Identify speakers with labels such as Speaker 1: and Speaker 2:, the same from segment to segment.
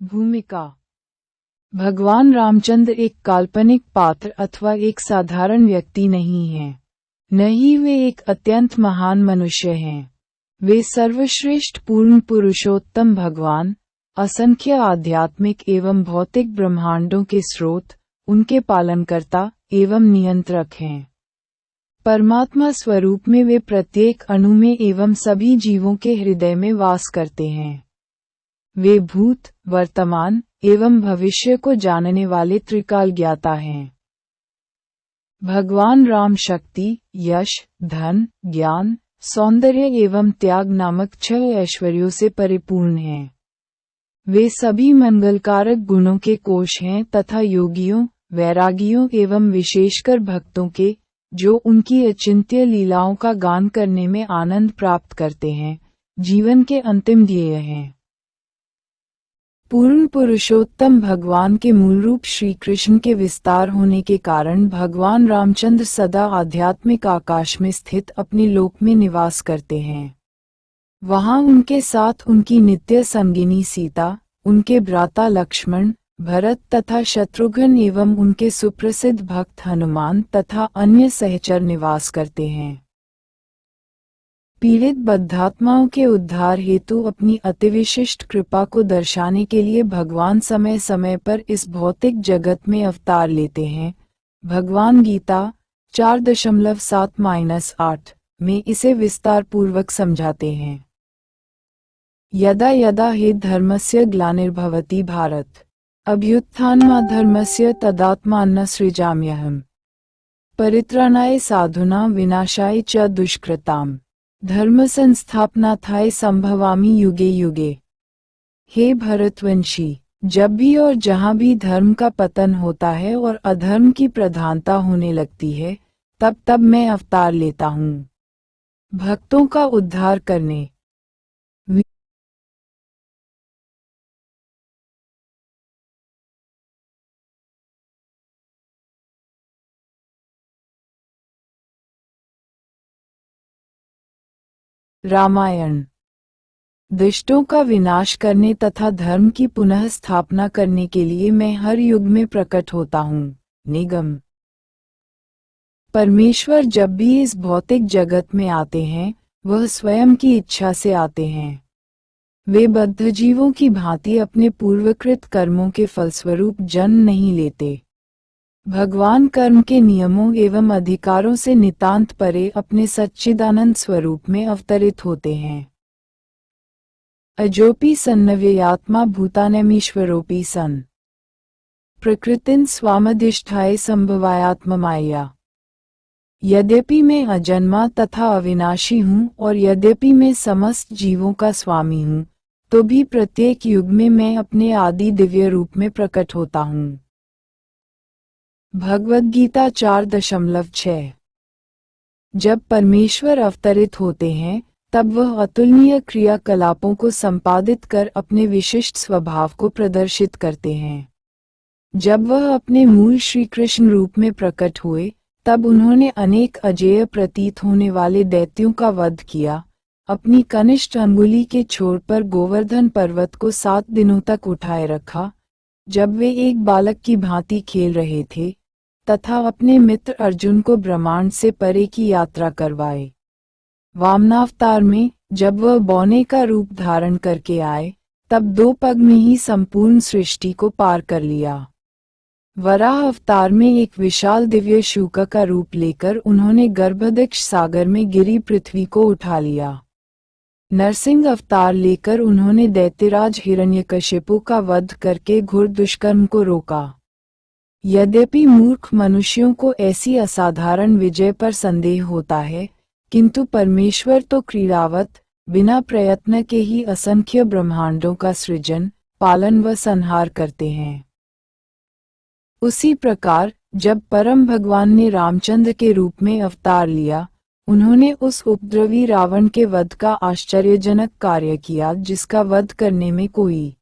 Speaker 1: भूमिका। भगवान रामचंद्र एक काल्पनिक पात्र अथवा एक साधारण व्यक्ति नहीं हैं। न ही वे एक अत्यंत महान मनुष्य हैं। वे सर्वश्रेष्ठ पूर्ण पुरुषोत्तम भगवान, असंख्य आध्यात्मिक एवं भौतिक ब्रह्मांडों के स्रोत, उनके पालनकर्ता एवं नियंत्रक हैं। परमात्मा स्वरूप में वे प्रत्येक अणु में एवं सभी जीवों के हृदय में वास करते हैं। वे भूत, वर्तमान एवं भविष्य को जानने वाले त्रिकाल ज्ञाता हैं। भगवान राम शक्ति, यश, धन, ज्ञान, सौंदर्य एवं त्याग नामक 6 ऐश्वर्यों से परिपूर्ण हैं। वे सभी मंगलकारक गुणों के कोश हैं तथा योगियों, वैरागियों एवं विशेषकर भक्तों के, जो उनकी अचिंत्य लीलाओं का गान करने में आनंद प्राप्त करते हैं, जीवन के अंतिम ध्येय हैं। पूर्ण पुरुषोत्तम भगवान के मूल रूप श्री कृष्ण के विस्तार होने के कारण भगवान रामचंद्र सदा आध्यात्मिक आकाश में स्थित अपने लोक में निवास करते हैं। वहां उनके साथ उनकी नित्य संगिनी सीता, उनके भ्राता लक्ष्मण, भरत तथा शत्रुघ्न एवं उनके सुप्रसिद्ध भक्त हनुमान तथा अन्य सहचर निवास करते हैं। पीड़ित बद्धात्माओं के उद्धार हेतु अपनी अतिविशिष्ट कृपा को दर्शाने के लिए भगवान समय समय पर इस भौतिक जगत में अवतार लेते हैं। भगवान गीता 4.7-8 में इसे विस्तार पूर्वक समझाते हैं। यदा यदा हि धर्मस्य ग्लानिर्भवति भारत, अभ्युत्थानमधर्मस्य तदात्मानं सृजाम्यहम्, परित्राणाय साधूनां विनाशाय च दुष्कृताम्, धर्म संस्थापनार्थाय संभवामि युगे युगे। हे भरतवंशी, जब भी और जहाँ भी धर्म का पतन होता है और अधर्म की प्रधानता होने लगती है, तब तब मैं अवतार लेता हूँ, भक्तों का उद्धार करने। रामायण। दुष्टों का विनाश करने तथा धर्म की पुनः स्थापना करने के लिए मैं हर युग में प्रकट होता हूँ। निगम। परमेश्वर जब भी इस भौतिक जगत में आते हैं, वह स्वयं की इच्छा से आते हैं। वे बद्ध जीवों की भांति अपने पूर्वकृत कर्मों के फलस्वरूप जन्म नहीं लेते। भगवान कर्म के नियमों एवं अधिकारों से नितांत परे अपने सच्चिदानंद स्वरूप में अवतरित होते हैं। अजोपि सन्नव्ययात्मा भूतानामीश्वरोऽपि सन्, प्रकृतिं स्वामधिष्ठाय संभवायात्ममाया। यद्यपि मैं अजन्मा तथा अविनाशी हूँ और यद्यपि मैं समस्त जीवों का स्वामी हूँ, तो भी प्रत्येक युग में मैं अपने आदि दिव्य रूप में प्रकट होता हूँ। भगवद गीता 4.6। जब परमेश्वर अवतरित होते हैं, तब वह अतुलनीय क्रियाकलापों को संपादित कर अपने विशिष्ट स्वभाव को प्रदर्शित करते हैं। जब वह अपने मूल श्री कृष्ण रूप में प्रकट हुए, तब उन्होंने अनेक अजेय प्रतीत होने वाले दैत्यों का वध किया, अपनी कनिष्ठ अंगुली के छोर पर गोवर्धन पर्वत को 7 दिनों तक उठाए रखा, जब वे एक बालक की भांति खेल रहे थे, तथा अपने मित्र अर्जुन को ब्रह्मांड से परे की यात्रा करवाए। वामनावतार में, जब वह बौने का रूप धारण करके आए, तब 2 पग में ही संपूर्ण सृष्टि को पार कर लिया। वराह अवतार में एक विशाल दिव्य शूका का रूप लेकर उन्होंने गर्भदक्ष सागर में गिरी पृथ्वी को उठा लिया। नरसिंह अवतार लेकर उन्होंने दैत्यराज हिरण्यकशिपु का वध करके घोर दुष्कर्म को रोका। यद्यपि मूर्ख मनुष्यों को ऐसी असाधारण विजय पर संदेह होता है, किंतु परमेश्वर तो क्रीड़ावत, बिना प्रयत्न के ही असंख्य ब्रह्मांडों का सृजन, पालन व संहार करते हैं। उसी प्रकार, जब परम भगवान ने रामचंद्र के रूप में अवतार लिया, उन्होंने उस उपद्रवी रावण के वध का आश्चर्यजनक कार्य किया जिसका वध करने में कोई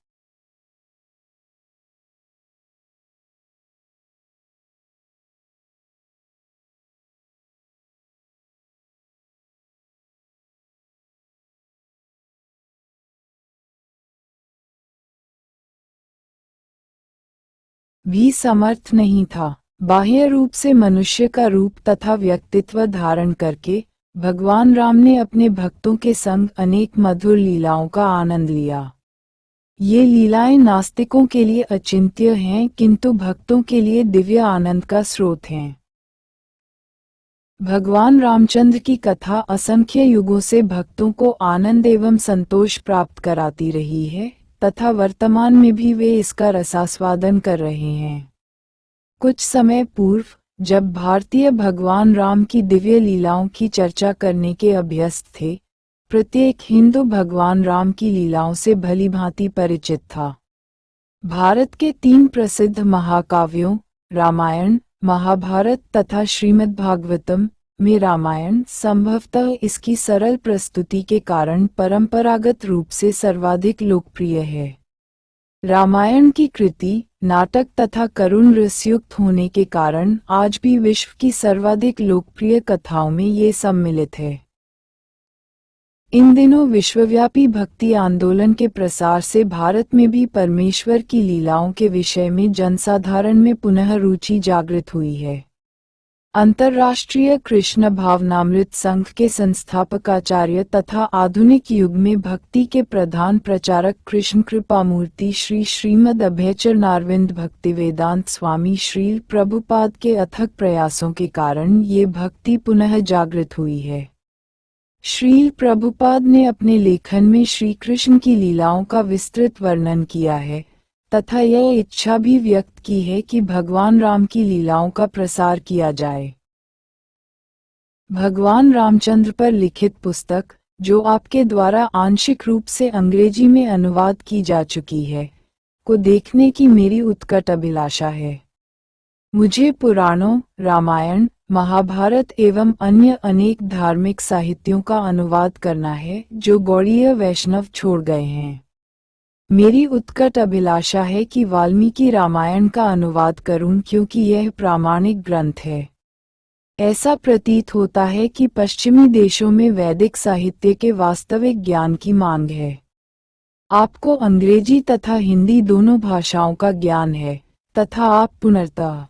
Speaker 1: भी समर्थ नहीं था। बाह्य रूप से मनुष्य का रूप तथा व्यक्तित्व धारण करके भगवान राम ने अपने भक्तों के संग अनेक मधुर लीलाओं का आनंद लिया। ये लीलाएं नास्तिकों के लिए अचिंत्य हैं, किंतु भक्तों के लिए दिव्य आनंद का स्रोत हैं। भगवान रामचंद्र की कथा असंख्य युगों से भक्तों को आनंद एवं संतोष प्राप्त कराती रही है तथा वर्तमान में भी वे इसका रसास्वादन कर रहे हैं। कुछ समय पूर्व, जब भारतीय भगवान राम की दिव्य लीलाओं की चर्चा करने के अभ्यस्त थे, प्रत्येक हिंदू भगवान राम की लीलाओं से भलीभांति परिचित था। भारत के 3 प्रसिद्ध महाकाव्यों रामायण, महाभारत तथा श्रीमद्भागवतम में रामायण संभवतः इसकी सरल प्रस्तुति के कारण परंपरागत रूप से सर्वाधिक लोकप्रिय है। रामायण की कृति नाटक तथा करुण रसयुक्त होने के कारण आज भी विश्व की सर्वाधिक लोकप्रिय कथाओं में ये सम्मिलित है। इन दिनों विश्वव्यापी भक्ति आंदोलन के प्रसार से भारत में भी परमेश्वर की लीलाओं के विषय में जनसाधारण में पुनः रुचि जागृत हुई है। अंतर्राष्ट्रीय कृष्ण भावनामृत संघ के संस्थापक आचार्य तथा आधुनिक युग में भक्ति के प्रधान प्रचारक कृष्ण कृपामूर्ति श्री श्रीमद् अभयचरणारविंद भक्तिवेदांत स्वामी श्रील प्रभुपाद के अथक प्रयासों के कारण ये भक्ति पुनः जागृत हुई है। श्रील प्रभुपाद ने अपने लेखन में श्री कृष्ण की लीलाओं का विस्तृत वर्णन किया है तथा यह इच्छा भी व्यक्त की है कि भगवान राम की लीलाओं का प्रसार किया जाए। भगवान रामचंद्र पर लिखित पुस्तक, जो आपके द्वारा आंशिक रूप से अंग्रेजी में अनुवाद की जा चुकी है, को देखने की मेरी उत्कट अभिलाषा है। मुझे पुराणों, रामायण, महाभारत एवं अन्य अनेक धार्मिक साहित्यों का अनुवाद करना है जो गौड़ीय वैष्णव छोड़ गए हैं। मेरी उत्कट अभिलाषा है कि वाल्मीकि रामायण का अनुवाद करूं, क्योंकि यह प्रामाणिक ग्रंथ है। ऐसा प्रतीत होता है कि पश्चिमी देशों में वैदिक साहित्य के वास्तविक ज्ञान की मांग है। आपको अंग्रेजी तथा हिंदी दोनों भाषाओं का ज्ञान है तथा आप पुनर्तः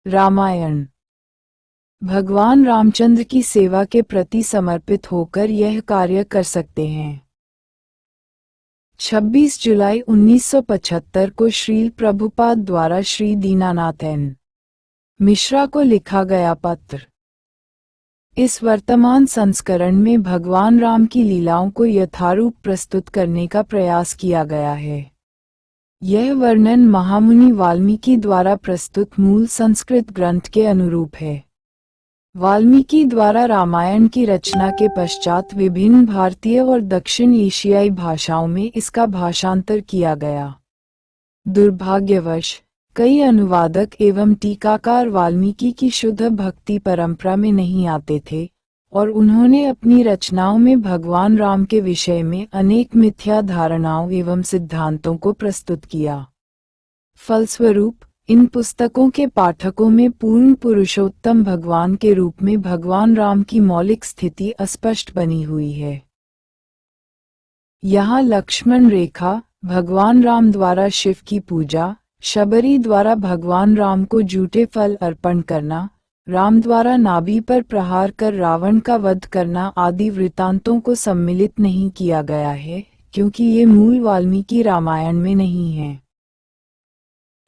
Speaker 1: रामायण भगवान रामचंद्र की सेवा के प्रति समर्पित होकर यह कार्य कर सकते हैं। 26 जुलाई 1975 को श्रील प्रभुपाद द्वारा श्री दीनानाथ एन. मिश्रा को लिखा गया पत्र। इस वर्तमान संस्करण में भगवान राम की लीलाओं को यथारूप प्रस्तुत करने का प्रयास किया गया है। यह वर्णन महामुनि वाल्मीकि द्वारा प्रस्तुत मूल संस्कृत ग्रंथ के अनुरूप है। वाल्मीकि द्वारा रामायण की रचना के पश्चात विभिन्न भारतीय और दक्षिण एशियाई भाषाओं में इसका भाषांतर किया गया। दुर्भाग्यवश कई अनुवादक एवं टीकाकार वाल्मीकि की शुद्ध भक्ति परंपरा में नहीं आते थे और उन्होंने अपनी रचनाओं में भगवान राम के विषय में अनेक मिथ्या धारणाओं एवं सिद्धांतों को प्रस्तुत किया। फलस्वरूप इन पुस्तकों के पाठकों में पूर्ण पुरुषोत्तम भगवान के रूप में भगवान राम की मौलिक स्थिति अस्पष्ट बनी हुई है। यहाँ लक्ष्मण रेखा, भगवान राम द्वारा शिव की पूजा, शबरी द्वारा भगवान राम को जूठे फल अर्पण करना, राम द्वारा नाभि पर प्रहार कर रावण का वध करना आदि वृत्तांतों को सम्मिलित नहीं किया गया है, क्योंकि ये मूल वाल्मीकि रामायण में नहीं है।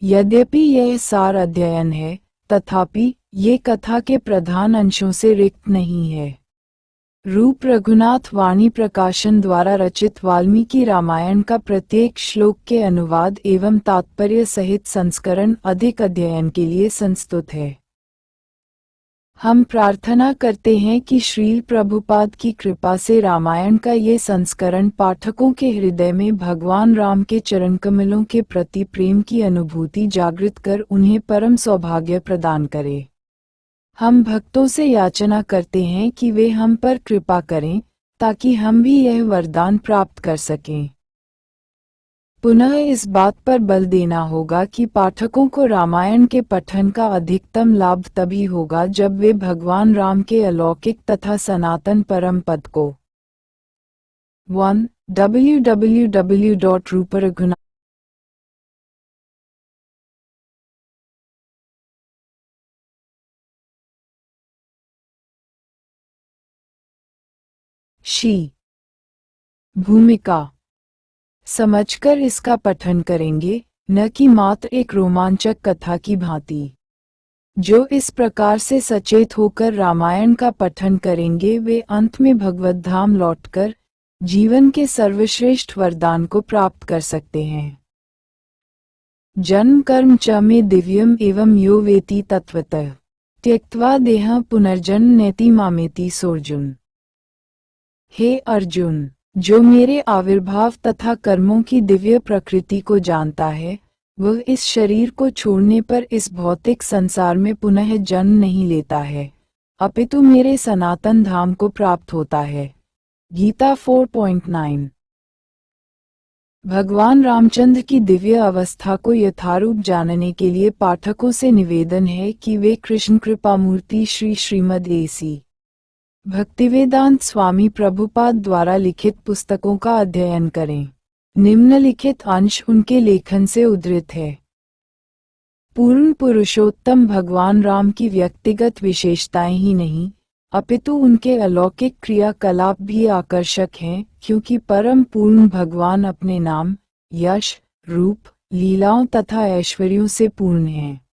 Speaker 1: यद्यपि यह सार अध्ययन है, तथापि ये कथा के प्रधान अंशों से रिक्त नहीं है। रूप रघुनाथ वाणी प्रकाशन द्वारा रचित वाल्मीकि रामायण का प्रत्येक श्लोक के अनुवाद एवं तात्पर्य सहित संस्करण अधिक अध्ययन के लिए संस्तुत है। हम प्रार्थना करते हैं कि श्रील प्रभुपाद की कृपा से रामायण का ये संस्करण पाठकों के हृदय में भगवान राम के चरणकमलों के प्रति प्रेम की अनुभूति जागृत कर उन्हें परम सौभाग्य प्रदान करे। हम भक्तों से याचना करते हैं कि वे हम पर कृपा करें, ताकि हम भी यह वरदान प्राप्त कर सकें। पुनः इस बात पर बल देना होगा कि पाठकों को रामायण के पठन का अधिकतम लाभ तभी होगा जब वे भगवान राम के अलौकिक तथा सनातन परम पद को 1. www.ruparaghunath शी भूमिका समझकर इसका पठन करेंगे, न कि मात्र एक रोमांचक कथा की भांति। जो इस प्रकार से सचेत होकर रामायण का पठन करेंगे वे अंत में भगवत धाम लौटकर जीवन के सर्वश्रेष्ठ वरदान को प्राप्त कर सकते हैं। जन्म कर्म च मे दिव्यम एवं यो वेति तत्वतः त्यक्त्वा देह पुनर्जन्म नेति मामेति सोर्जुन। हे अर्जुन, जो मेरे आविर्भाव तथा कर्मों की दिव्य प्रकृति को जानता है, वह इस शरीर को छोड़ने पर इस भौतिक संसार में पुनः जन्म नहीं लेता है, अपितु मेरे सनातन धाम को प्राप्त होता है। गीता 4.9। भगवान रामचंद्र की दिव्य अवस्था को यथारूप जानने के लिए पाठकों से निवेदन है कि वे कृष्ण कृपामूर्ति श्री श्रीमद् ए.सी. भक्तिवेदांत स्वामी प्रभुपाद द्वारा लिखित पुस्तकों का अध्ययन करें। निम्नलिखित अंश उनके लेखन से उद्धृत है। पूर्ण पुरुषोत्तम भगवान राम की व्यक्तिगत विशेषताएं ही नहीं, अपितु उनके अलौकिक क्रियाकलाप भी आकर्षक हैं, क्योंकि परम पूर्ण भगवान अपने नाम, यश, रूप, लीलाओं तथा ऐश्वर्यों से पूर्ण हैं।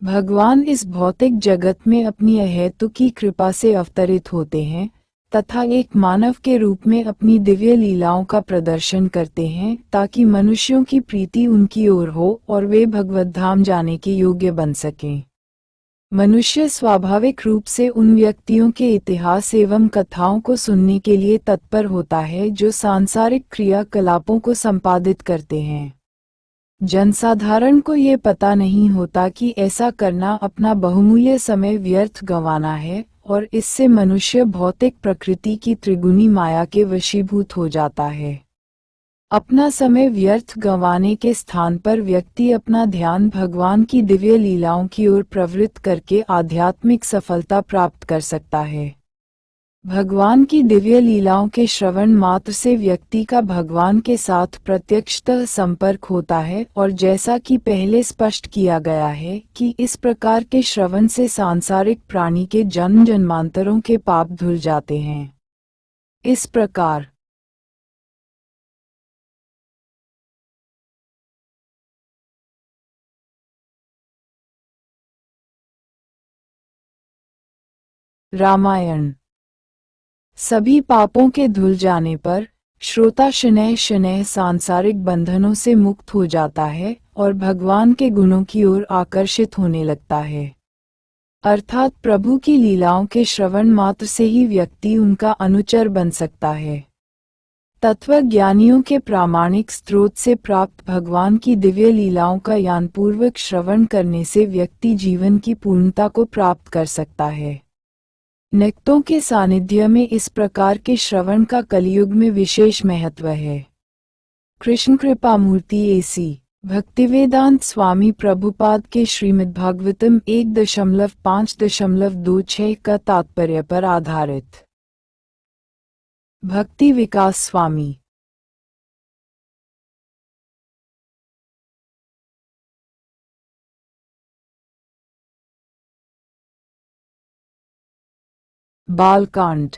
Speaker 1: भगवान इस भौतिक जगत में अपनी अहेतुकी कृपा से अवतरित होते हैं तथा एक मानव के रूप में अपनी दिव्य लीलाओं का प्रदर्शन करते हैं ताकि मनुष्यों की प्रीति उनकी ओर हो और वे भगवत धाम जाने के योग्य बन सकें। मनुष्य स्वाभाविक रूप से उन व्यक्तियों के इतिहास एवं कथाओं को सुनने के लिए तत्पर होता है जो सांसारिक क्रियाकलापों को संपादित करते हैं। जनसाधारण को ये पता नहीं होता कि ऐसा करना अपना बहुमूल्य समय व्यर्थ गंवाना है और इससे मनुष्य भौतिक प्रकृति की त्रिगुणी माया के वशीभूत हो जाता है। अपना समय व्यर्थ गंवाने के स्थान पर व्यक्ति अपना ध्यान भगवान की दिव्य लीलाओं की ओर प्रवृत्त करके आध्यात्मिक सफलता प्राप्त कर सकता है। भगवान की दिव्य लीलाओं के श्रवण मात्र से व्यक्ति का भगवान के साथ प्रत्यक्षतः संपर्क होता है और जैसा कि पहले स्पष्ट किया गया है कि इस प्रकार के श्रवण से सांसारिक प्राणी के जन्म जन्मांतरों के पाप धुल जाते हैं। इस प्रकार रामायण सभी पापों के धुल जाने पर श्रोता शनैः शनैः सांसारिक बंधनों से मुक्त हो जाता है और भगवान के गुणों की ओर आकर्षित होने लगता है। अर्थात प्रभु की लीलाओं के श्रवण मात्र से ही व्यक्ति उनका अनुचर बन सकता है। तत्वज्ञानियों के प्रामाणिक स्रोत से प्राप्त भगवान की दिव्य लीलाओं का ज्ञानपूर्वक श्रवण करने से व्यक्ति जीवन की पूर्णता को प्राप्त कर सकता है। निक्तों के सानिध्य में इस प्रकार के श्रवण का कलियुग में विशेष महत्व है। कृष्ण कृपामूर्ति ए.सी. भक्तिवेदांत स्वामी प्रभुपाद के श्रीमद्भागवतम 1.5.26 का तात्पर्य पर आधारित। भक्ति विकास स्वामी बालकांड।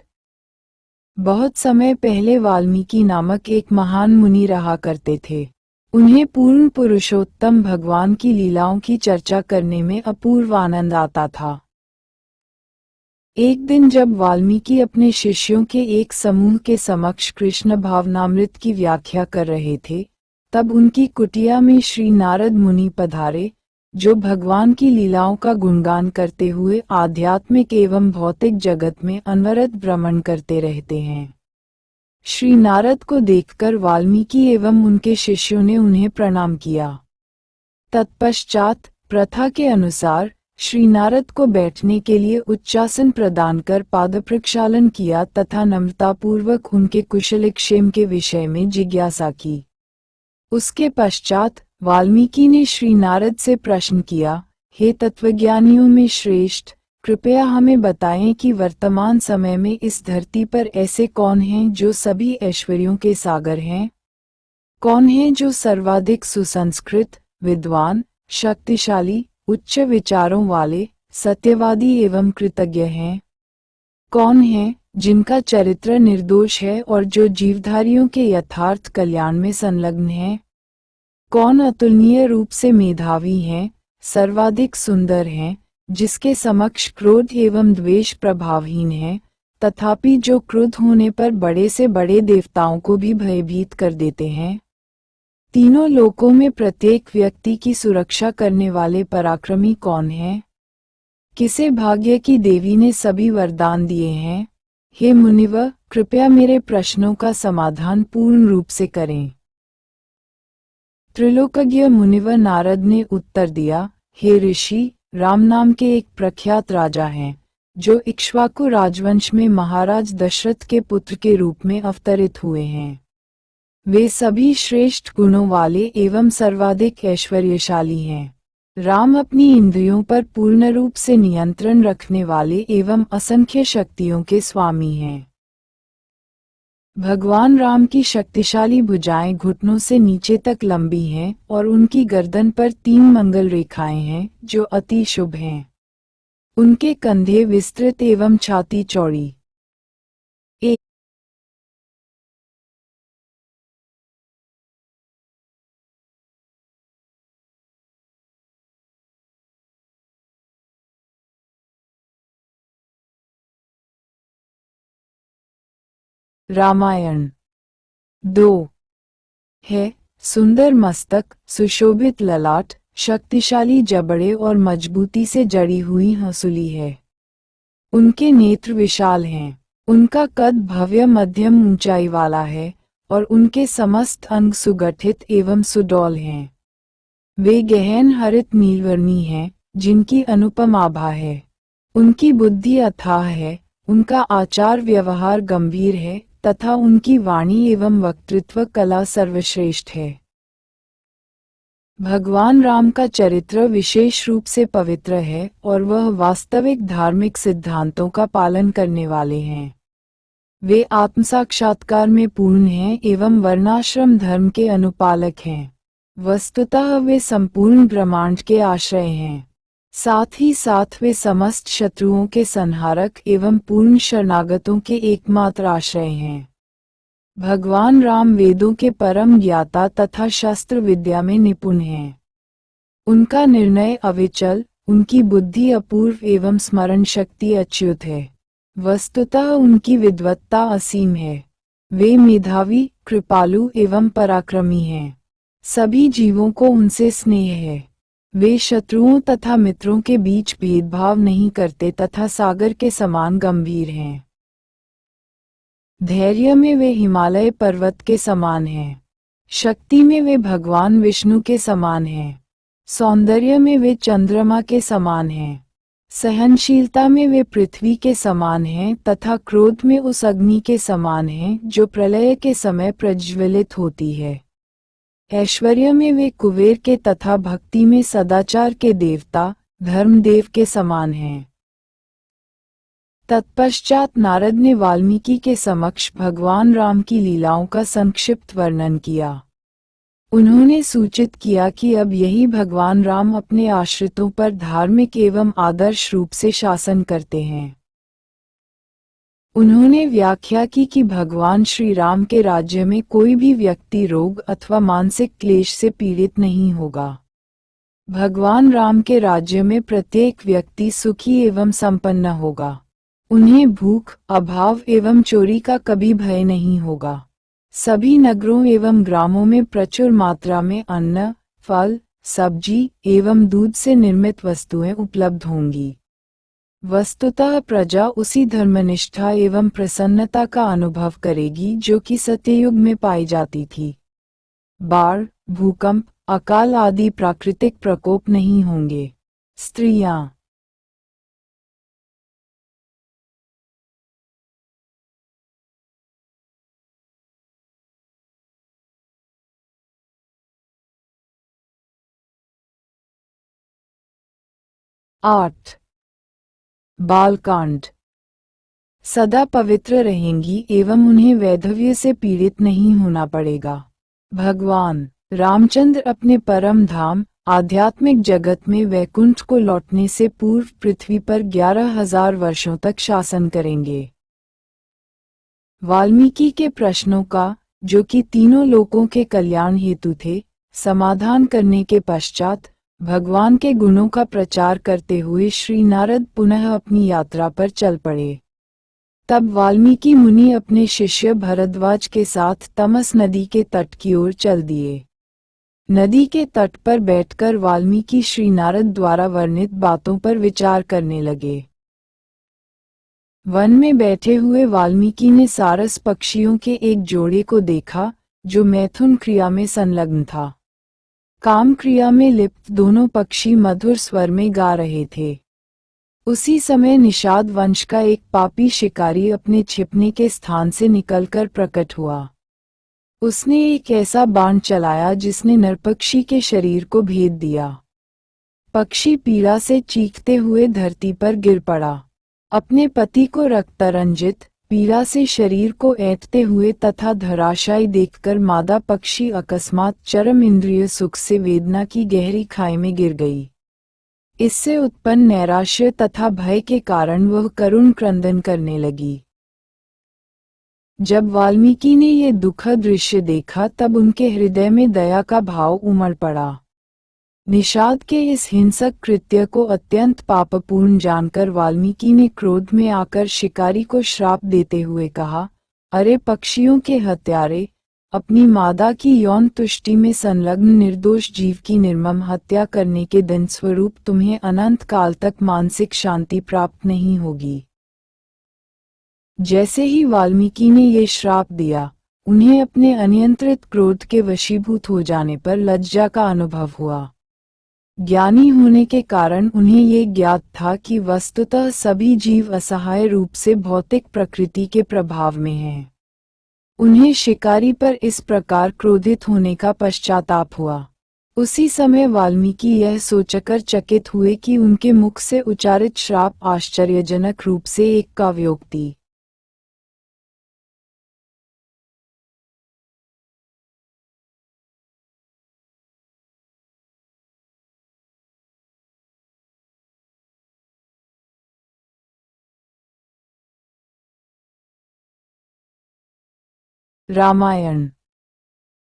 Speaker 1: बहुत समय पहले वाल्मीकि नामक एक महान मुनि रहा करते थे। उन्हें पूर्ण पुरुषोत्तम भगवान की लीलाओं की चर्चा करने में अपूर्व आनंद आता था। एक दिन जब वाल्मीकि अपने शिष्यों के एक समूह के समक्ष कृष्ण भावनामृत की व्याख्या कर रहे थे, तब उनकी कुटिया में श्री नारद मुनि पधारे, जो भगवान की लीलाओं का गुणगान करते हुए आध्यात्मिक एवं भौतिक जगत में अनवरत भ्रमण करते रहते हैं। श्री नारद को देखकर वाल्मीकि एवं उनके शिष्यों ने उन्हें प्रणाम किया। तत्पश्चात प्रथा के अनुसार श्री नारद को बैठने के लिए उच्चासन प्रदान कर पादप्रक्षालन किया तथा नम्रतापूर्वक उनके कुशलक्षेम के विषय में जिज्ञासा की। उसके पश्चात वाल्मीकि ने श्री नारद से प्रश्न किया, हे तत्वज्ञानियों में श्रेष्ठ, कृपया हमें बताएं कि वर्तमान समय में इस धरती पर ऐसे कौन हैं जो सभी ऐश्वर्यों के सागर हैं? कौन है जो सर्वाधिक सुसंस्कृत, विद्वान, शक्तिशाली, उच्च विचारों वाले, सत्यवादी एवं कृतज्ञ हैं? कौन है जिनका चरित्र निर्दोष है और जो जीवधारियों के यथार्थ कल्याण में संलग्न है? कौन अतुलनीय रूप से मेधावी हैं, सर्वाधिक सुंदर हैं, जिसके समक्ष क्रोध एवं द्वेष प्रभावहीन है, तथापि जो क्रुद्ध होने पर बड़े से बड़े देवताओं को भी भयभीत कर देते हैं? तीनों लोकों में प्रत्येक व्यक्ति की सुरक्षा करने वाले पराक्रमी कौन हैं? किसे भाग्य की देवी ने सभी वरदान दिए हैं? हे मुनिवर, कृपया मेरे प्रश्नों का समाधान पूर्ण रूप से करें। त्रिलोकज्ञ मुनिवर नारद ने उत्तर दिया, हे ऋषि, राम नाम के एक प्रख्यात राजा हैं, जो इक्ष्वाकु राजवंश में महाराज दशरथ के पुत्र के रूप में अवतरित हुए हैं। वे सभी श्रेष्ठ गुणों वाले एवं सर्वाधिक ऐश्वर्यशाली हैं। राम अपनी इंद्रियों पर पूर्ण रूप से नियंत्रण रखने वाले एवं असंख्य शक्तियों के स्वामी हैं। भगवान राम की शक्तिशाली भुजाएं घुटनों से नीचे तक लंबी हैं और उनकी गर्दन पर 3 मंगल रेखाएं हैं जो अति शुभ हैं। उनके कंधे विस्तृत एवं छाती चौड़ी। रामायण 2 है। सुंदर मस्तक, सुशोभित ललाट, शक्तिशाली जबड़े और मजबूती से जड़ी हुई हंसुली है। उनके नेत्र विशाल हैं। उनका कद भव्य मध्यम ऊंचाई वाला है और उनके समस्त अंग सुगठित एवं सुडौल हैं। वे गहन हरित नीलवर्णी हैं, जिनकी अनुपम आभा है। उनकी बुद्धि अथाह है, उनका आचार व्यवहार गंभीर है तथा उनकी वाणी एवं वक्तृत्व कला सर्वश्रेष्ठ है। भगवान राम का चरित्र विशेष रूप से पवित्र है और वह वास्तविक धार्मिक सिद्धांतों का पालन करने वाले हैं। वे आत्मसाक्षात्कार में पूर्ण हैं एवं वर्णाश्रम धर्म के अनुपालक हैं। वस्तुतः वे संपूर्ण ब्रह्मांड के आश्रय हैं। साथ ही साथ वे समस्त शत्रुओं के संहारक एवं पूर्ण शरणागतों के एकमात्र आश्रय हैं। भगवान राम वेदों के परम ज्ञाता तथा शस्त्र विद्या में निपुण हैं। उनका निर्णय अविचल, उनकी बुद्धि अपूर्व एवं स्मरण शक्ति अच्युत है। वस्तुतः उनकी विद्वत्ता असीम है। वे मेधावी, कृपालु एवं पराक्रमी हैं। सभी जीवों को उनसे स्नेह है। वे शत्रुओं तथा मित्रों के बीच भेदभाव नहीं करते तथा सागर के समान गंभीर हैं। धैर्य में वे हिमालय पर्वत के समान हैं। शक्ति में वे भगवान विष्णु के समान हैं। सौंदर्य में वे चंद्रमा के समान हैं। सहनशीलता में वे पृथ्वी के समान हैं तथा क्रोध में उस अग्नि के समान हैं जो प्रलय के समय प्रज्वलित होती है। ऐश्वर्य में वे कुबेर के तथा भक्ति में सदाचार के देवता धर्मदेव के समान हैं। तत्पश्चात नारद ने वाल्मीकि के समक्ष भगवान राम की लीलाओं का संक्षिप्त वर्णन किया। उन्होंने सूचित किया कि अब यही भगवान राम अपने आश्रितों पर धार्मिक एवं आदर्श रूप से शासन करते हैं। उन्होंने व्याख्या की कि भगवान श्री राम के राज्य में कोई भी व्यक्ति रोग अथवा मानसिक क्लेश से पीड़ित नहीं होगा। भगवान राम के राज्य में प्रत्येक व्यक्ति सुखी एवं संपन्न होगा। उन्हें भूख, अभाव एवं चोरी का कभी भय नहीं होगा। सभी नगरों एवं ग्रामों में प्रचुर मात्रा में अन्न, फल, सब्जी एवं दूध से निर्मित वस्तुएं उपलब्ध होंगी। वस्तुतः प्रजा उसी धर्मनिष्ठा एवं प्रसन्नता का अनुभव करेगी जो कि सत्ययुग में पाई जाती थी। बाढ़, भूकंप, अकाल आदि प्राकृतिक प्रकोप नहीं होंगे। स्त्रियां 8. बालकांड। सदा पवित्र रहेंगी एवं उन्हें वैधव्य से पीड़ित नहीं होना पड़ेगा। भगवान रामचंद्र अपने परम धाम आध्यात्मिक जगत में वैकुंठ को लौटने से पूर्व पृथ्वी पर 11,000 वर्षों तक शासन करेंगे। वाल्मीकि के प्रश्नों का, जो कि तीनों लोकों के कल्याण हेतु थे, समाधान करने के पश्चात भगवान के गुणों का प्रचार करते हुए श्री नारद पुनः अपनी यात्रा पर चल पड़े। तब वाल्मीकि मुनि अपने शिष्य भरद्वाज के साथ तमस नदी के तट की ओर चल दिए। नदी के तट पर बैठकर वाल्मीकि श्री नारद द्वारा वर्णित बातों पर विचार करने लगे। वन में बैठे हुए वाल्मीकि ने सारस पक्षियों के एक जोड़े को देखा, जो मैथुन क्रिया में संलग्न था। काम क्रिया में लिप्त दोनों पक्षी मधुर स्वर में गा रहे थे। उसी समय निषाद वंश का एक पापी शिकारी अपने छिपने के स्थान से निकलकर प्रकट हुआ। उसने एक ऐसा बाण चलाया जिसने नरपक्षी के शरीर को भेद दिया। पक्षी पीड़ा से चीखते हुए धरती पर गिर पड़ा। अपने पति को रक्तरंजित पीड़ा से शरीर को ऐंठते हुए तथा धराशायी देखकर मादा पक्षी अकस्मात चरम इंद्रिय सुख से वेदना की गहरी खाई में गिर गई। इससे उत्पन्न नैराश्य तथा भय के कारण वह करुण क्रंदन करने लगी। जब वाल्मीकि ने ये दुखद दृश्य देखा तब उनके हृदय में दया का भाव उमड़ पड़ा। निषाद के इस हिंसक कृत्य को अत्यंत पापपूर्ण जानकर वाल्मीकि ने क्रोध में आकर शिकारी को श्राप देते हुए कहा, अरे पक्षियों के हत्यारे, अपनी मादा की यौन तुष्टि में संलग्न निर्दोष जीव की निर्मम हत्या करने के दिन स्वरूप तुम्हें अनंत काल तक मानसिक शांति प्राप्त नहीं होगी। जैसे ही वाल्मीकि ने ये श्राप दिया, उन्हें अपने अनियंत्रित क्रोध के वशीभूत हो जाने पर लज्जा का अनुभव हुआ। ज्ञानी होने के कारण उन्हें ये ज्ञात था कि वस्तुतः सभी जीव असहाय रूप से भौतिक प्रकृति के प्रभाव में हैं। उन्हें शिकारी पर इस प्रकार क्रोधित होने का पश्चाताप हुआ। उसी समय वाल्मीकि यह सोचकर चकित हुए कि उनके मुख से उच्चारित श्राप आश्चर्यजनक रूप से एक काव्योक्ति रामायण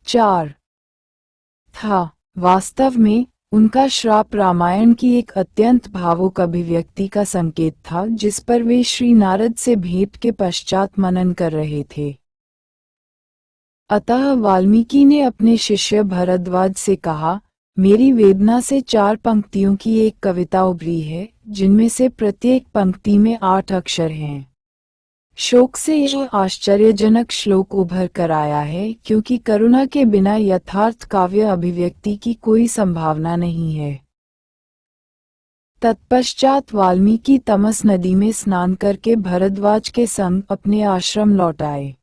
Speaker 1: 4 था। वास्तव में उनका श्राप रामायण की एक अत्यंत भावुक अभिव्यक्ति का संकेत था, जिस पर वे श्री नारद से भेंट के पश्चात मनन कर रहे थे। अतः वाल्मीकि ने अपने शिष्य भरद्वाज से कहा, मेरी वेदना से 4 पंक्तियों की एक कविता उभरी है, जिनमें से प्रत्येक पंक्ति में 8 अक्षर हैं। शोक से यह आश्चर्यजनक श्लोक उभर कर आया है, क्योंकि करुणा के बिना यथार्थ काव्य अभिव्यक्ति की कोई संभावना नहीं है। तत्पश्चात वाल्मीकि तमस नदी में स्नान करके भरद्वाज के संग अपने आश्रम लौट आए।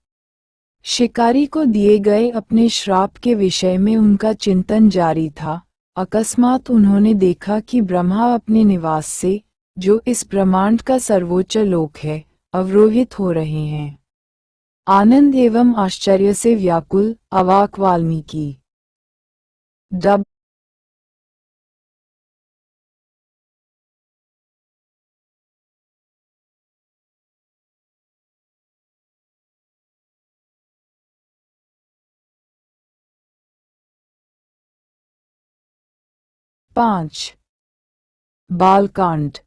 Speaker 1: शिकारी को दिए गए अपने श्राप के विषय में उनका चिंतन जारी था। अकस्मात उन्होंने देखा कि ब्रह्मा अपने निवास से, जो इस ब्रह्मांड का सर्वोच्च लोक है, अवरोहित हो रहे हैं। आनंद एवं आश्चर्य से व्याकुल अवाक वाल्मीकि डब 5 बालकांड।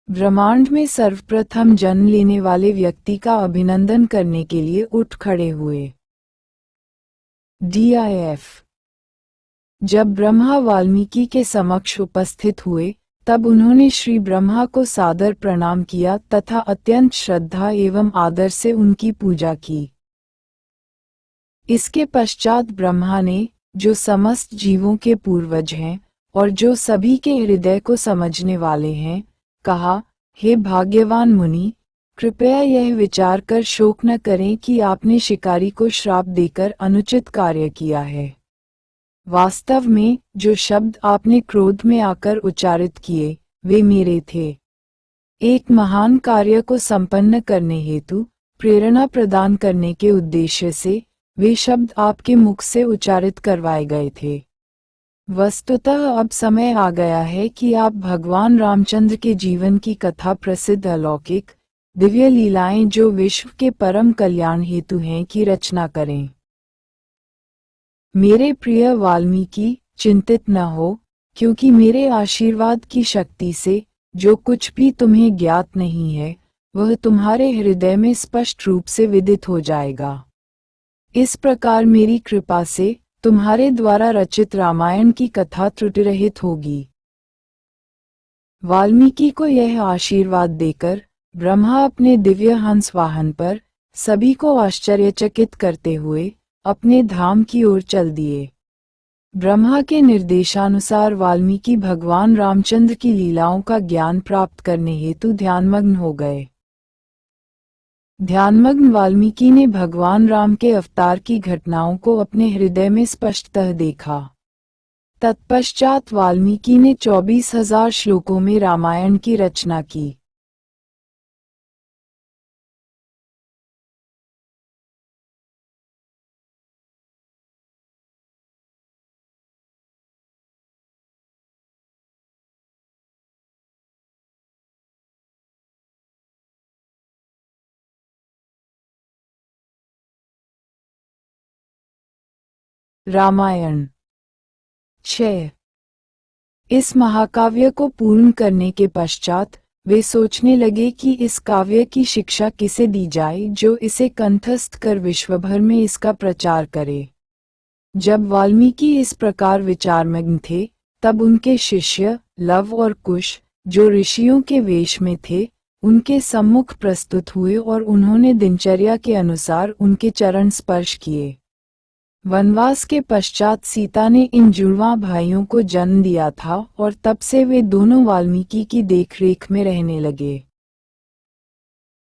Speaker 1: ब्रह्मांड में सर्वप्रथम जन्म लेने वाले व्यक्ति का अभिनंदन करने के लिए उठ खड़े हुए। DIF। जब ब्रह्मा वाल्मीकि के समक्ष उपस्थित हुए, तब उन्होंने श्री ब्रह्मा को सादर प्रणाम किया तथा अत्यंत श्रद्धा एवं आदर से उनकी पूजा की। इसके पश्चात ब्रह्मा ने, जो समस्त जीवों के पूर्वज हैं और जो सभी के हृदय को समझने वाले हैं, कहा, हे भाग्यवान मुनि, कृपया यह विचार कर शोक न करें कि आपने शिकारी को श्राप देकर अनुचित कार्य किया है। वास्तव में जो शब्द आपने क्रोध में आकर उच्चारित किए, वे मेरे थे। एक महान कार्य को संपन्न करने हेतु प्रेरणा प्रदान करने के उद्देश्य से वे शब्द आपके मुख से उच्चारित करवाए गए थे। वस्तुतः अब समय आ गया है कि आप भगवान रामचंद्र के जीवन की कथा, प्रसिद्ध अलौकिक दिव्य लीलाएं जो विश्व के परम कल्याण हेतु हैं, की रचना करें। मेरे प्रिय वाल्मीकि, चिंतित न हो, क्योंकि मेरे आशीर्वाद की शक्ति से जो कुछ भी तुम्हें ज्ञात नहीं है वह तुम्हारे हृदय में स्पष्ट रूप से विदित हो जाएगा। इस प्रकार मेरी कृपा से तुम्हारे द्वारा रचित रामायण की कथा त्रुटिरहित होगी। वाल्मीकि को यह आशीर्वाद देकर ब्रह्मा अपने दिव्य हंस वाहन पर सभी को आश्चर्यचकित करते हुए अपने धाम की ओर चल दिए। ब्रह्मा के निर्देशानुसार वाल्मीकि भगवान रामचंद्र की लीलाओं का ज्ञान प्राप्त करने हेतु ध्यानमग्न हो गए। ध्यानमग्न वाल्मीकि ने भगवान राम के अवतार की घटनाओं को अपने हृदय में स्पष्टतः देखा। तत्पश्चात वाल्मीकि ने 24,000 श्लोकों में रामायण की रचना की। रामायण 6। इस महाकाव्य को पूर्ण करने के पश्चात वे सोचने लगे कि इस काव्य की शिक्षा किसे दी जाए जो इसे कंठस्थ कर विश्वभर में इसका प्रचार करे। जब वाल्मीकि इस प्रकार विचारमग्न थे तब उनके शिष्य लव और कुश, जो ऋषियों के वेश में थे, उनके सम्मुख प्रस्तुत हुए और उन्होंने दिनचर्या के अनुसार उनके चरण स्पर्श किए। वनवास के पश्चात सीता ने इन जुड़वां भाइयों को जन्म दिया था और तब से वे दोनों वाल्मीकि की देखरेख में रहने लगे।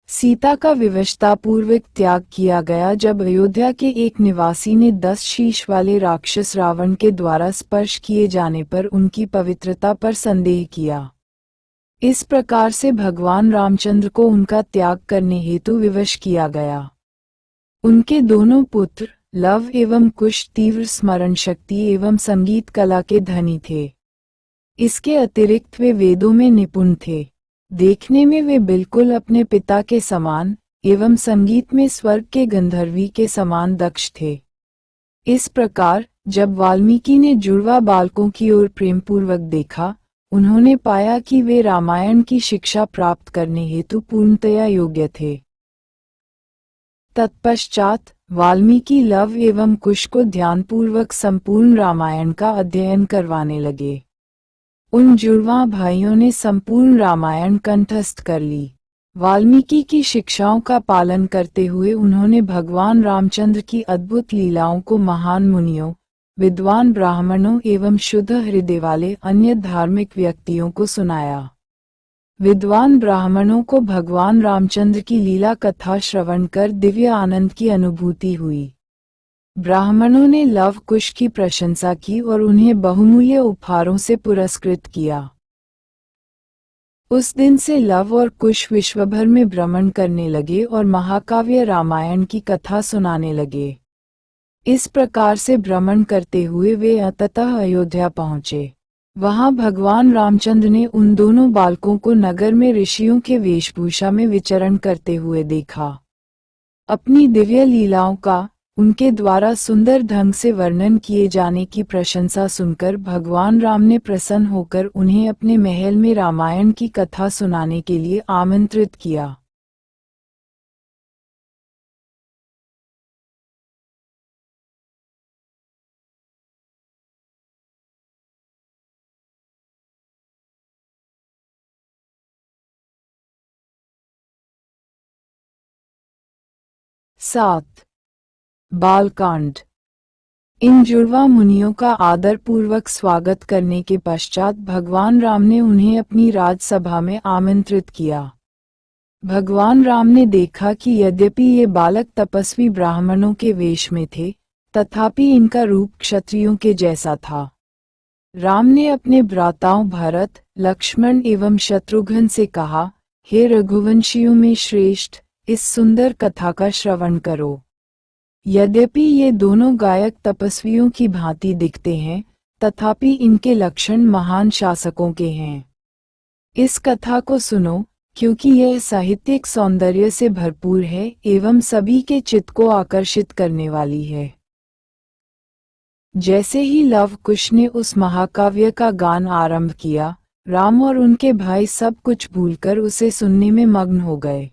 Speaker 1: सीता का विवशतापूर्वक त्याग किया गया जब अयोध्या के एक निवासी ने 10 शीश वाले राक्षस रावण के द्वारा स्पर्श किए जाने पर उनकी पवित्रता पर संदेह किया। इस प्रकार से भगवान रामचंद्र को उनका त्याग करने हेतु विवश किया गया। उनके दोनों पुत्र लव एवं कुश तीव्र स्मरण शक्ति एवं संगीत कला के धनी थे। इसके अतिरिक्त वे वेदों में निपुण थे। देखने में वे बिल्कुल अपने पिता के समान एवं संगीत में स्वर्ग के गंधर्वी के समान दक्ष थे। इस प्रकार जब वाल्मीकि ने जुड़वा बालकों की ओर प्रेमपूर्वक देखा, उन्होंने पाया कि वे रामायण की शिक्षा प्राप्त करने हेतु पूर्णतया योग्य थे। तत्पश्चात वाल्मीकि लव एवं कुश को ध्यानपूर्वक संपूर्ण रामायण का अध्ययन करवाने लगे। उन जुड़वां भाइयों ने संपूर्ण रामायण कंठस्थ कर ली। वाल्मीकि की शिक्षाओं का पालन करते हुए उन्होंने भगवान रामचंद्र की अद्भुत लीलाओं को महान मुनियों, विद्वान ब्राह्मणों एवं शुद्ध हृदय वाले अन्य धार्मिक व्यक्तियों को सुनाया। विद्वान ब्राह्मणों को भगवान रामचंद्र की लीला कथा श्रवण कर दिव्य आनंद की अनुभूति हुई। ब्राह्मणों ने लव कुश की प्रशंसा की और उन्हें बहुमूल्य उपहारों से पुरस्कृत किया। उस दिन से लव और कुश विश्वभर में भ्रमण करने लगे और महाकाव्य रामायण की कथा सुनाने लगे। इस प्रकार से भ्रमण करते हुए वे अंततः अयोध्या पहुँचे। वहां भगवान रामचंद्र ने उन दोनों बालकों को नगर में ऋषियों के वेशभूषा में विचरण करते हुए देखा। अपनी दिव्य लीलाओं का उनके द्वारा सुंदर ढंग से वर्णन किए जाने की प्रशंसा सुनकर भगवान राम ने प्रसन्न होकर उन्हें अपने महल में रामायण की कथा सुनाने के लिए आमंत्रित किया। सात। बालकांड। इन जुड़वा मुनियों का आदर पूर्वक स्वागत करने के पश्चात भगवान राम ने उन्हें अपनी राजसभा में आमंत्रित किया। भगवान राम ने देखा कि यद्यपि ये बालक तपस्वी ब्राह्मणों के वेश में थे, तथापि इनका रूप क्षत्रियों के जैसा था। राम ने अपने भ्राताओं भरत, लक्ष्मण एवं शत्रुघ्न से कहा, हे रघुवंशियों में श्रेष्ठ, इस सुंदर कथा का श्रवण करो। यद्यपि ये दोनों गायक तपस्वियों की भांति दिखते हैं, तथापि इनके लक्षण महान शासकों के हैं। इस कथा को सुनो, क्योंकि यह साहित्यिक सौंदर्य से भरपूर है एवं सभी के चित्त को आकर्षित करने वाली है। जैसे ही लव कुश ने उस महाकाव्य का गान आरंभ किया, राम और उनके भाई सब कुछ भूलकर उसे सुनने में मग्न हो गए।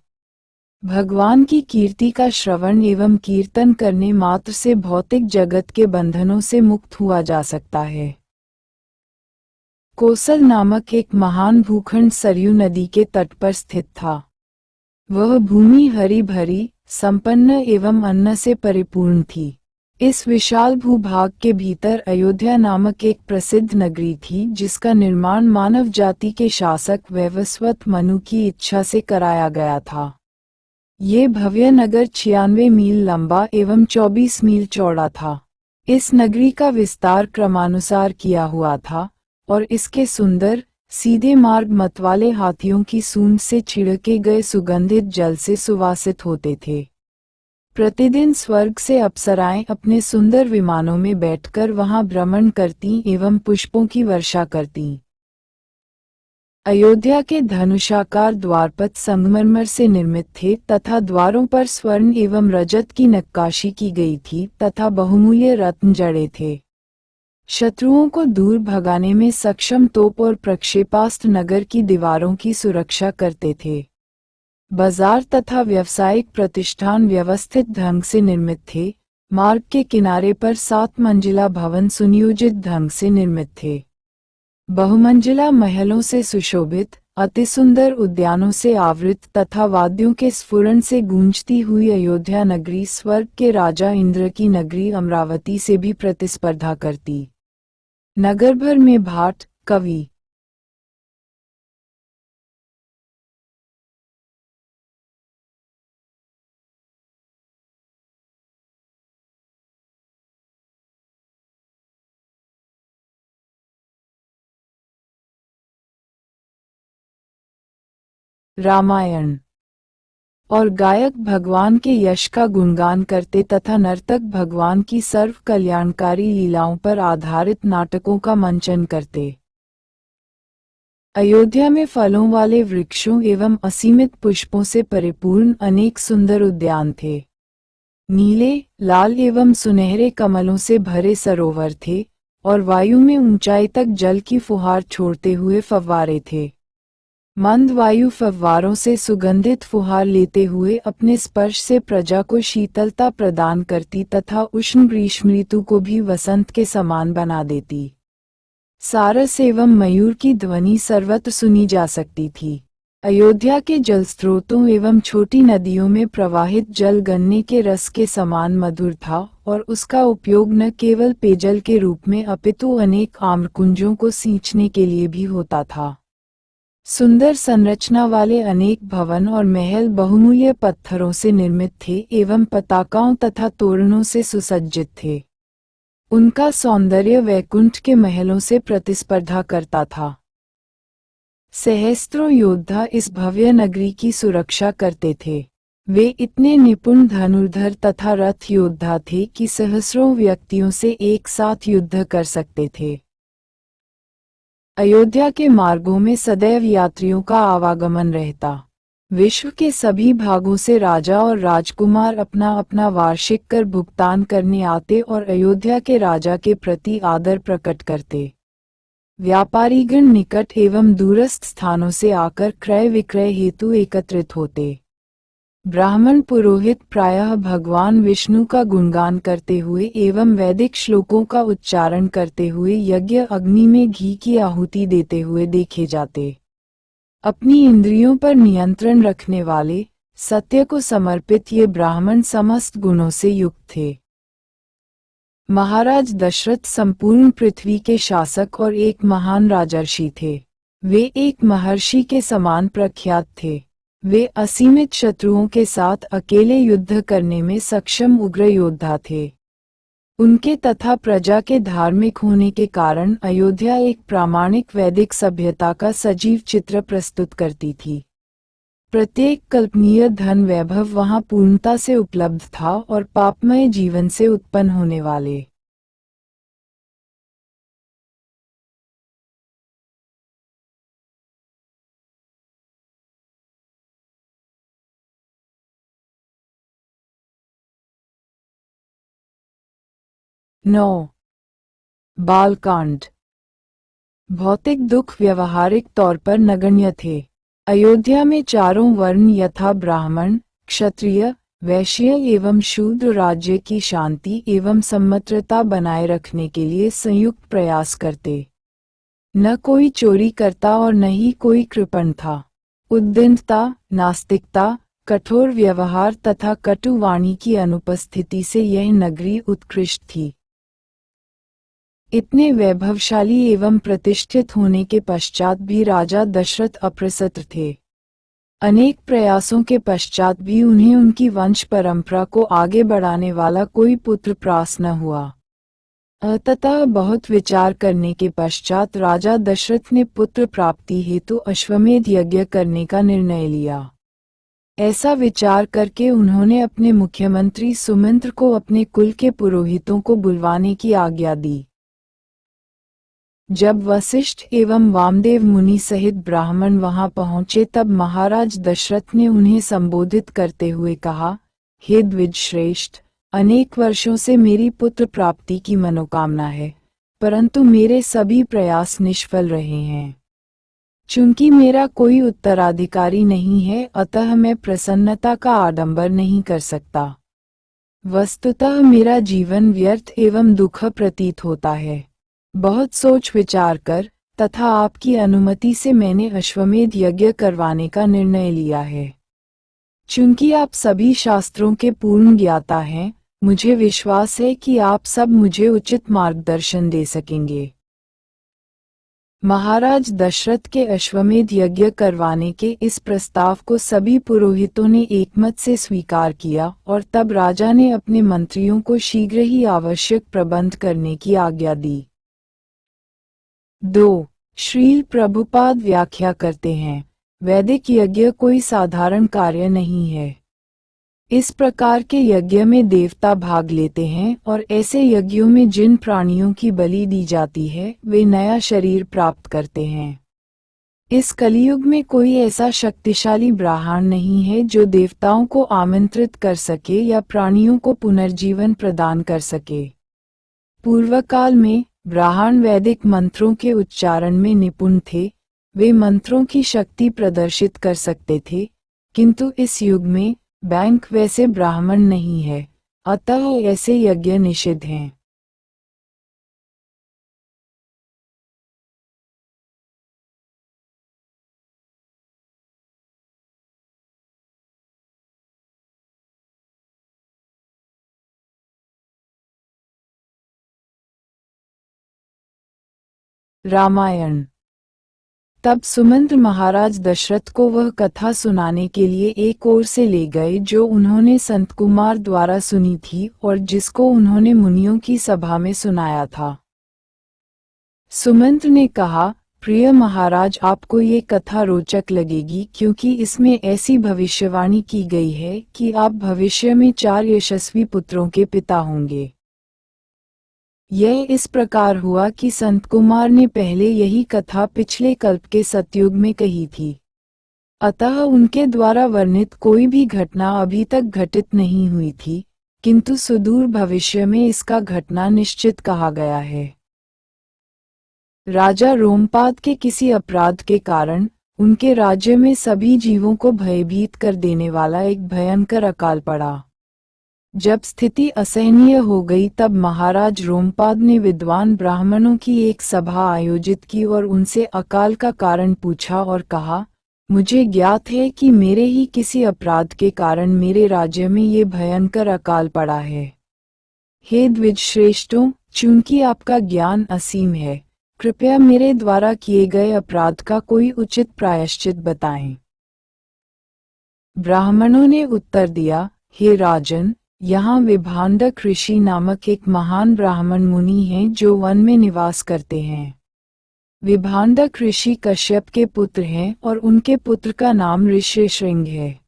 Speaker 1: भगवान की कीर्ति का श्रवण एवं कीर्तन करने मात्र से भौतिक जगत के बंधनों से मुक्त हुआ जा सकता है। कोसल नामक एक महान भूखंड सरयू नदी के तट पर स्थित था। वह भूमि हरी भरी, संपन्न एवं अन्न से परिपूर्ण थी। इस विशाल भूभाग के भीतर अयोध्या नामक एक प्रसिद्ध नगरी थी, जिसका निर्माण मानव जाति के शासक वैवस्वत मनु की इच्छा से कराया गया था। ये भव्य नगर 96 मील लंबा एवं 24 मील चौड़ा था। इस नगरी का विस्तार क्रमानुसार किया हुआ था और इसके सुंदर, सीधे मार्ग मतवाले हाथियों की सूंड से छिड़के गए सुगंधित जल से सुवासित होते थे। प्रतिदिन स्वर्ग से अप्सराएं अपने सुंदर विमानों में बैठकर वहां भ्रमण करती एवं पुष्पों की वर्षा करती। अयोध्या के धनुषाकार द्वारपथ संगमरमर से निर्मित थे तथा द्वारों पर स्वर्ण एवं रजत की नक्काशी की गई थी तथा बहुमूल्य रत्न जड़े थे। शत्रुओं को दूर भगाने में सक्षम तोप और प्रक्षेपास्त्र नगर की दीवारों की सुरक्षा करते थे। बाजार तथा व्यावसायिक प्रतिष्ठान व्यवस्थित ढंग से निर्मित थे। मार्ग के किनारे पर 7 मंजिला भवन सुनियोजित ढंग से निर्मित थे। बहुमंजिला महलों से सुशोभित, अतिसुंदर उद्यानों से आवृत तथा वाद्यों के स्फुरण से गूंजती हुई अयोध्या नगरी स्वर्ग के राजा इंद्र की नगरी अमरावती से भी प्रतिस्पर्धा करती। नगर भर में भाट, कवि, रामायण और गायक भगवान के यश का गुणगान करते तथा नर्तक भगवान की सर्व कल्याणकारी लीलाओं पर आधारित नाटकों का मंचन करते। अयोध्या में फलों वाले वृक्षों एवं असीमित पुष्पों से परिपूर्ण अनेक सुंदर उद्यान थे। नीले, लाल एवं सुनहरे कमलों से भरे सरोवर थे और वायु में ऊंचाई तक जल की फुहार छोड़ते हुए फव्वारे थे। मंद वायु फव्वारों से सुगंधित फुहार लेते हुए अपने स्पर्श से प्रजा को शीतलता प्रदान करती तथा उष्ण ग्रीष्म ऋतु को भी वसंत के समान बना देती। सारस एवं मयूर की ध्वनि सर्वत्र सुनी जा सकती थी। अयोध्या के जलस्रोतों एवं छोटी नदियों में प्रवाहित जल गन्ने के रस के समान मधुर था और उसका उपयोग न केवल पेयजल के रूप में अपितु अनेक आम्रकुंजों को सींचने के लिए भी होता था। सुंदर संरचना वाले अनेक भवन और महल बहुमूल्य पत्थरों से निर्मित थे एवं पताकाओं तथा तोरणों से सुसज्जित थे। उनका सौंदर्य वैकुंठ के महलों से प्रतिस्पर्धा करता था। सहस्त्रों योद्धा इस भव्य नगरी की सुरक्षा करते थे। वे इतने निपुण धनुर्धर तथा रथ योद्धा थे कि सहस्रों व्यक्तियों से एक साथ युद्ध कर सकते थे। अयोध्या के मार्गों में सदैव यात्रियों का आवागमन रहता। विश्व के सभी भागों से राजा और राजकुमार अपना अपना वार्षिक कर भुगतान करने आते और अयोध्या के राजा के प्रति आदर प्रकट करते। व्यापारीगण निकट एवं दूरस्थ स्थानों से आकर क्रय विक्रय हेतु एकत्रित होते। ब्राह्मण पुरोहित प्रायः भगवान विष्णु का गुणगान करते हुए एवं वैदिक श्लोकों का उच्चारण करते हुए यज्ञ अग्नि में घी की आहुति देते हुए देखे जाते। अपनी इंद्रियों पर नियंत्रण रखने वाले, सत्य को समर्पित ये ब्राह्मण समस्त गुणों से युक्त थे। महाराज दशरथ संपूर्ण पृथ्वी के शासक और एक महान राजर्षि थे। वे एक महर्षि के समान प्रख्यात थे। वे असीमित शत्रुओं के साथ अकेले युद्ध करने में सक्षम उग्र योद्धा थे। उनके तथा प्रजा के धार्मिक होने के कारण अयोध्या एक प्रामाणिक वैदिक सभ्यता का सजीव चित्र प्रस्तुत करती थी। प्रत्येक कल्पनीय धन वैभव वहां पूर्णता से उपलब्ध था और पापमय जीवन से उत्पन्न होने वाले नौ बालकांड। भौतिक दुख व्यावहारिक तौर पर नगण्य थे। अयोध्या में चारों वर्ण यथा ब्राह्मण, क्षत्रिय, वैश्य एवं शूद्र राज्य की शांति एवं सम्मित्रता बनाए रखने के लिए संयुक्त प्रयास करते। न कोई चोरी करता और न ही कोई कृपण था। उद्दंडता, नास्तिकता, कठोर व्यवहार तथा कटु वाणी की अनुपस्थिति से यह नगरी उत्कृष्ट थी। इतने वैभवशाली एवं प्रतिष्ठित होने के पश्चात भी राजा दशरथ अप्रसन्न थे। अनेक प्रयासों के पश्चात भी उन्हें उनकी वंश परंपरा को आगे बढ़ाने वाला कोई पुत्र प्राप्त न हुआ। अतः बहुत विचार करने के पश्चात राजा दशरथ ने पुत्र प्राप्ति हेतु अश्वमेध यज्ञ करने का निर्णय लिया। ऐसा विचार करके उन्होंने अपने मुख्यमंत्री सुमंत्र को अपने कुल के पुरोहितों को बुलवाने की आज्ञा दी। जब वशिष्ठ एवं वामदेव मुनि सहित ब्राह्मण वहां पहुंचे तब महाराज दशरथ ने उन्हें संबोधित करते हुए कहा, हे द्विज श्रेष्ठ, अनेक वर्षों से मेरी पुत्र प्राप्ति की मनोकामना है, परंतु मेरे सभी प्रयास निष्फल रहे हैं। चूंकि मेरा कोई उत्तराधिकारी नहीं है अतः मैं प्रसन्नता का आडंबर नहीं कर सकता। वस्तुतः मेरा जीवन व्यर्थ एवं दुख प्रतीत होता है। बहुत सोच विचार कर तथा आपकी अनुमति से मैंने अश्वमेध यज्ञ करवाने का निर्णय लिया है। चूंकि आप सभी शास्त्रों के पूर्ण ज्ञाता हैं, मुझे विश्वास है कि आप सब मुझे उचित मार्गदर्शन दे सकेंगे। महाराज दशरथ के अश्वमेध यज्ञ करवाने के इस प्रस्ताव को सभी पुरोहितों ने एकमत से स्वीकार किया और तब राजा ने अपने मंत्रियों को शीघ्र ही आवश्यक प्रबंध करने की आज्ञा दी। 2. श्रील प्रभुपाद व्याख्या करते हैं, वैदिक यज्ञ कोई साधारण कार्य नहीं है। इस प्रकार के यज्ञ में देवता भाग लेते हैं और ऐसे यज्ञों में जिन प्राणियों की बलि दी जाती है वे नया शरीर प्राप्त करते हैं। इस कलियुग में कोई ऐसा शक्तिशाली ब्राह्मण नहीं है जो देवताओं को आमंत्रित कर सके या प्राणियों को पुनर्जीवन प्रदान कर सके। पूर्व काल में ब्राह्मण वैदिक मंत्रों के उच्चारण में निपुण थे, वे मंत्रों की शक्ति प्रदर्शित कर सकते थे, किंतु इस युग में बैंक वैसे ब्राह्मण नहीं है, अतः ऐसे यज्ञ निषिद्ध हैं। रामायण। तब सुमंत्र महाराज दशरथ को वह कथा सुनाने के लिए एक ओर से ले गए जो उन्होंने संत कुमार द्वारा सुनी थी और जिसको उन्होंने मुनियों की सभा में सुनाया था। सुमंत्र ने कहा, प्रिय महाराज, आपको ये कथा रोचक लगेगी क्योंकि इसमें ऐसी भविष्यवाणी की गई है कि आप भविष्य में 4 यशस्वी पुत्रों के पिता होंगे। यह इस प्रकार हुआ कि संत कुमार ने पहले यही कथा पिछले कल्प के सतयुग में कही थी। अतः उनके द्वारा वर्णित कोई भी घटना अभी तक घटित नहीं हुई थी, किंतु सुदूर भविष्य में इसका घटना निश्चित कहा गया है। राजा रोमपाद के किसी अपराध के कारण उनके राज्य में सभी जीवों को भयभीत कर देने वाला एक भयंकर अकाल पड़ा। जब स्थिति असहनीय हो गई तब महाराज रोमपाद ने विद्वान ब्राह्मणों की एक सभा आयोजित की और उनसे अकाल का कारण पूछा और कहा, मुझे ज्ञात है कि मेरे ही किसी अपराध के कारण मेरे राज्य में ये भयंकर अकाल पड़ा है। हे द्विज श्रेष्ठों, चूंकि आपका ज्ञान असीम है, कृपया मेरे द्वारा किए गए अपराध का कोई उचित प्रायश्चित बताएं। ब्राह्मणों ने उत्तर दिया, हे राजन, यहाँ विभांडक ऋषि नामक एक महान ब्राह्मण मुनि हैं जो वन में निवास करते हैं। विभांडक ऋषि कश्यप के पुत्र हैं और उनके पुत्र का नाम ऋष्यशृंग है।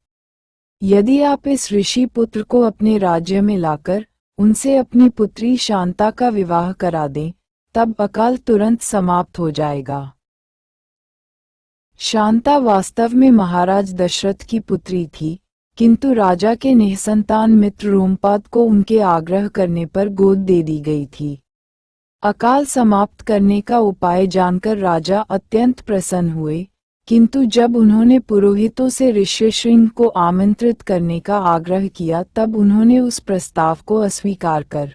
Speaker 1: यदि आप इस ऋषि पुत्र को अपने राज्य में लाकर उनसे अपनी पुत्री शांता का विवाह करा दें, तब अकाल तुरंत समाप्त हो जाएगा। शांता वास्तव में महाराज दशरथ की पुत्री थी, किंतु राजा के निःसंतान मित्र रोमपाद को उनके आग्रह करने पर गोद दे दी गई थी। अकाल समाप्त करने का उपाय जानकर राजा अत्यंत प्रसन्न हुए, किंतु जब उन्होंने पुरोहितों से ऋष्यशृंग को आमंत्रित करने का आग्रह किया तब उन्होंने उस प्रस्ताव को अस्वीकार कर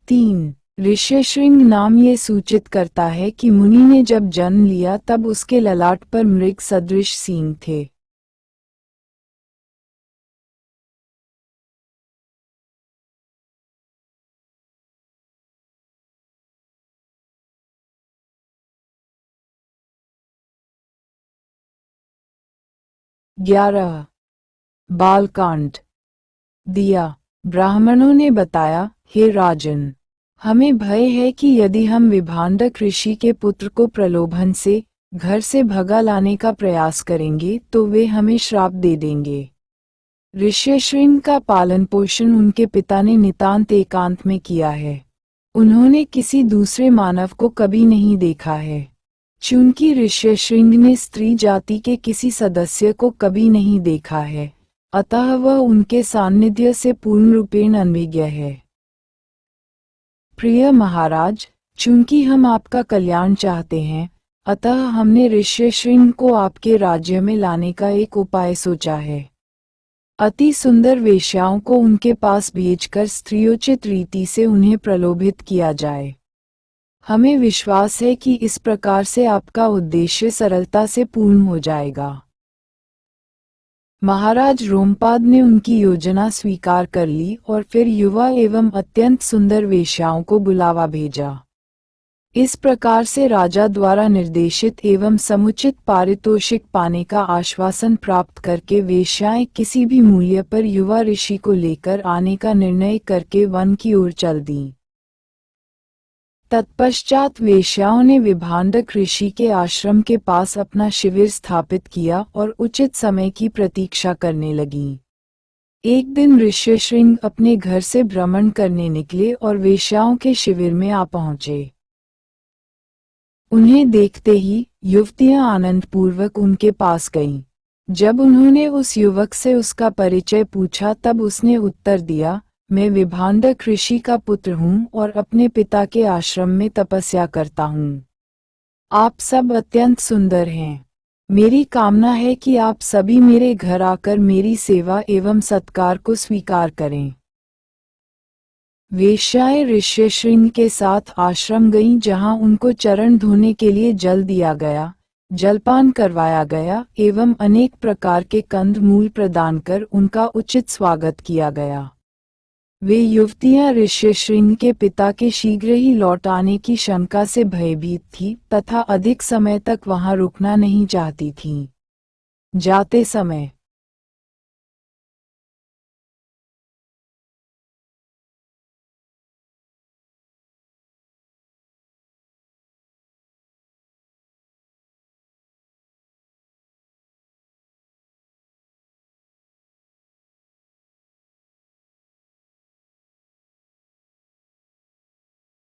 Speaker 1: 3. ऋष्यशृंग नाम ये सूचित करता है कि मुनि ने जब जन्म लिया तब उसके ललाट पर मृग सदृश सींग थे। ग्यारह बालकांड। दिया। ब्राह्मणों ने बताया, हे राजन, हमें भय है कि यदि हम विभांडक ऋषि के पुत्र को प्रलोभन से घर से भगा लाने का प्रयास करेंगे तो वे हमें श्राप दे देंगे। ऋष्यशृंग का पालन पोषण उनके पिता ने नितांत एकांत में किया है। उन्होंने किसी दूसरे मानव को कभी नहीं देखा है। चूंकि ऋष्यशृंग ने स्त्री जाति के किसी सदस्य को कभी नहीं देखा है, अतः वह उनके सान्निध्य से पूर्ण रूपेण अनभिज्ञ है। प्रिय महाराज, चूंकि हम आपका कल्याण चाहते हैं, अतः हमने ऋष्यशृंग को आपके राज्य में लाने का एक उपाय सोचा है। अति सुंदर वेश्याओं को उनके पास भेजकर स्त्रियोचित रीति से उन्हें प्रलोभित किया जाए। हमें विश्वास है कि इस प्रकार से आपका उद्देश्य सरलता से पूर्ण हो जाएगा। महाराज रोमपाद ने उनकी योजना स्वीकार कर ली और फिर युवा एवं अत्यंत सुंदर वेश्याओं को बुलावा भेजा। इस प्रकार से राजा द्वारा निर्देशित एवं समुचित पारितोषिक पाने का आश्वासन प्राप्त करके वेश्याएं किसी भी मूल्य पर युवा ऋषि को लेकर आने का निर्णय करके वन की ओर चल दीं। तत्पश्चात वेश्याओं ने विभांडक ऋषि के आश्रम के पास अपना शिविर स्थापित किया और उचित समय की प्रतीक्षा करने लगीं। एक दिन ऋष्यशृंग अपने घर से भ्रमण करने निकले और वेश्याओं के शिविर में आ पहुंचे। उन्हें देखते ही युवतियां आनंदपूर्वक उनके पास गईं। जब उन्होंने उस युवक से उसका परिचय पूछा तब उसने उत्तर दिया, मैं विभांडक ऋषि का पुत्र हूँ और अपने पिता के आश्रम में तपस्या करता हूँ। आप सब अत्यंत सुंदर हैं। मेरी कामना है कि आप सभी मेरे घर आकर मेरी सेवा एवं सत्कार को स्वीकार करें। वेश्याएं ऋष्यशृंग के साथ आश्रम गईं जहां उनको चरण धोने के लिए जल दिया गया, जलपान करवाया गया एवं अनेक प्रकार के कंद मूल प्रदान कर उनका उचित स्वागत किया गया। वे युवतियां ऋष्यशृंग के पिता के शीघ्र ही लौट आने की शंका से भयभीत थीं तथा अधिक समय तक वहां रुकना नहीं चाहती थीं। जाते समय